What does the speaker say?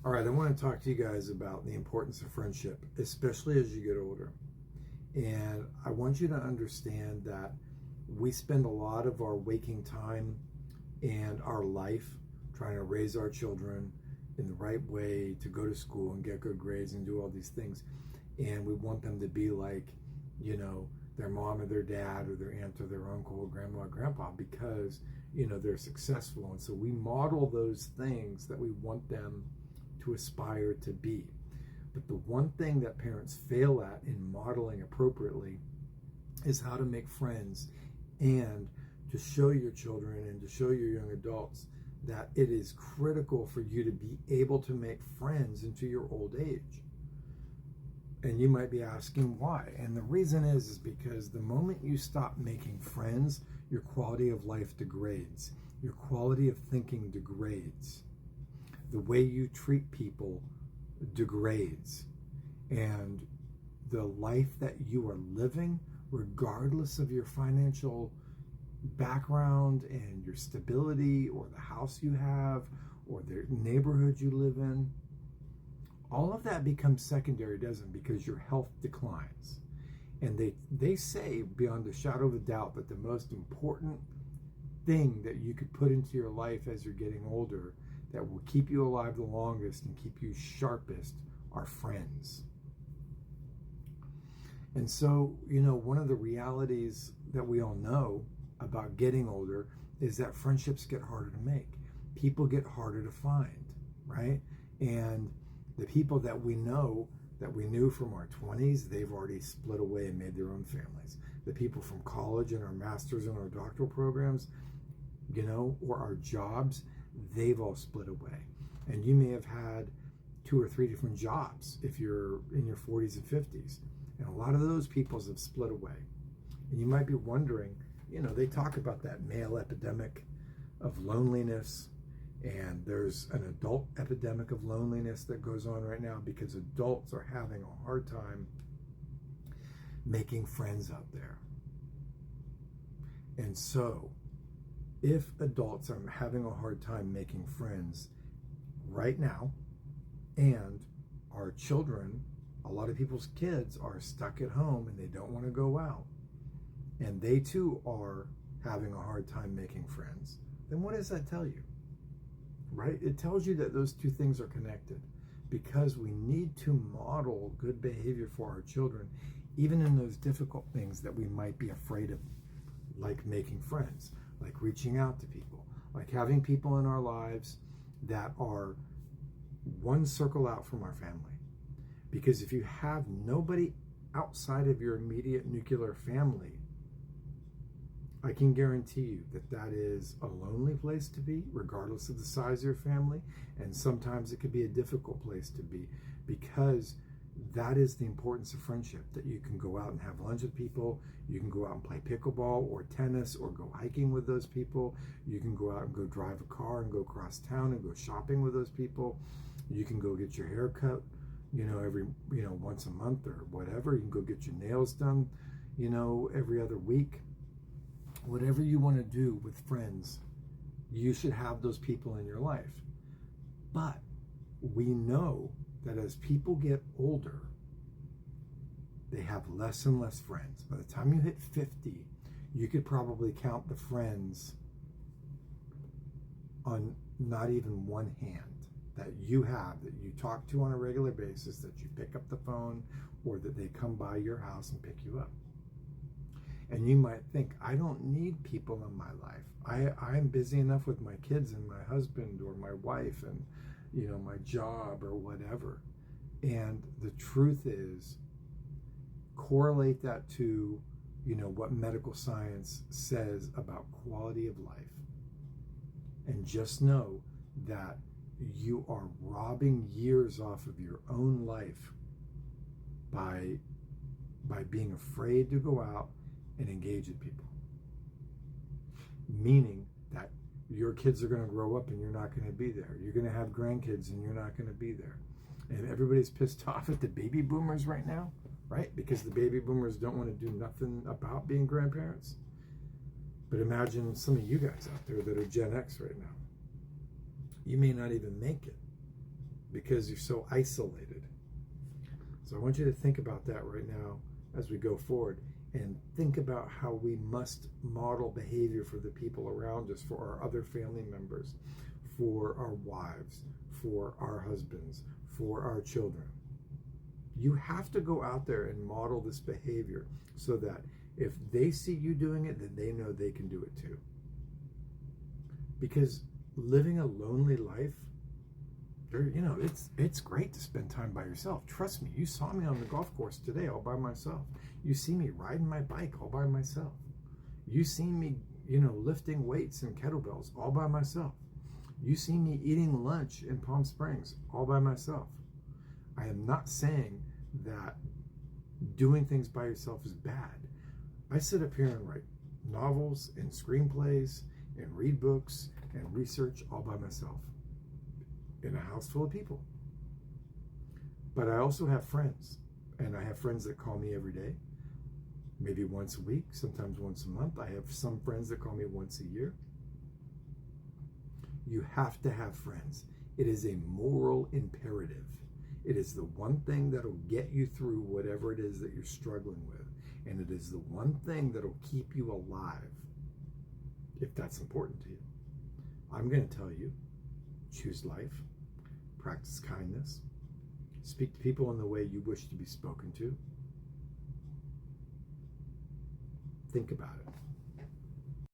All right, I want to talk to you guys about the importance of friendship, especially as you get older. And I want you to understand that we spend a lot of our waking time and our life trying to raise our children in the right way to go to school and get good grades and do all these things. And we want them to be like, their mom or their dad or their aunt or their uncle or grandma or grandpa because, they're successful. And so we model those things that we want them to aspire to be. But the one thing that parents fail at in modeling appropriately is how to make friends and to show your children and to show your young adults that it is critical for you to be able to make friends into your old age. And you might be asking why. And the reason is because the moment you stop making friends, your quality of life degrades. Your quality of thinking degrades. The way you treat people degrades. And the life that you are living, regardless of your financial background and your stability or the house you have or the neighborhood you live in, all of that becomes secondary, doesn't it? Because your health declines. And they say beyond a shadow of a doubt that the most important thing that you could put into your life as you're getting older that will keep you alive the longest and keep you sharpest are friends. And so, one of the realities that we all know about getting older is that friendships get harder to make. People get harder to find, right? And the people that we know, that we knew from our 20s, they've already split away and made their own families. The people from college and our masters and our doctoral programs, or our jobs, they've all split away. And you may have had 2 or 3 different jobs if you're in your 40s and 50s. And a lot of those people have split away. And you might be wondering, they talk about that male epidemic of loneliness, and there's an adult epidemic of loneliness that goes on right now because adults are having a hard time making friends out there. And so, if adults are having a hard time making friends right now, and our children, a lot of people's kids are stuck at home and they don't want to go out, and they too are having a hard time making friends, then what does that tell you? Right? It tells you that those two things are connected, because we need to model good behavior for our children, even in those difficult things that we might be afraid of, like making friends, like reaching out to people, like having people in our lives that are one circle out from our family. Because if you have nobody outside of your immediate nuclear family, I can guarantee you that that is a lonely place to be, regardless of the size of your family. And sometimes it could be a difficult place to be, because that is the importance of friendship, that you can go out and have lunch with people. You can go out and play pickleball or tennis or go hiking with those people. You can go out and go drive a car and go across town and go shopping with those people. You can go get your hair cut, every, once a month or whatever. You can go get your nails done, every other week. Whatever you want to do with friends, you should have those people in your life. But we know that as people get older, they have less and less friends. By the time you hit 50, you could probably count the friends on not even one hand that you have, that you talk to on a regular basis, that you pick up the phone, or that they come by your house and pick you up. And you might think, I don't need people in my life. I'm busy enough with my kids and my husband or my wife and, my job or whatever. And the truth is, correlate that to, what medical science says about quality of life. And just know that you are robbing years off of your own life by being afraid to go out and engage with people. Meaning that your kids are going to grow up and you're not going to be there. You're going to have grandkids and you're not going to be there. And everybody's pissed off at the baby boomers right now, right? Because the baby boomers don't want to do nothing about being grandparents. But imagine some of you guys out there that are Gen X right now. You may not even make it because you're so isolated. So I want you to think about that right now as we go forward, and think about how we must model behavior for the people around us, for our other family members, for our wives, for our husbands, for our children. You have to go out there and model this behavior so that if they see you doing it, then they know they can do it too. Because living a lonely life, it's great to spend time by yourself. Trust me, you saw me on the golf course today all by myself. You see me riding my bike all by myself. You see me, lifting weights and kettlebells all by myself. You see me eating lunch in Palm Springs all by myself. I am not saying that doing things by yourself is bad. I sit up here and write novels and screenplays and read books and research all by myself in a house full of people. But I also have friends, and I have friends that call me every day, maybe once a week, sometimes once a month. I have some friends that call me once a year. You have to have friends. It is a moral imperative. It is the one thing that'll get you through whatever it is that you're struggling with. And it is the one thing that'll keep you alive, if that's important to you. I'm going to tell you, choose life, practice kindness, speak to people in the way you wish to be spoken to. Think about it.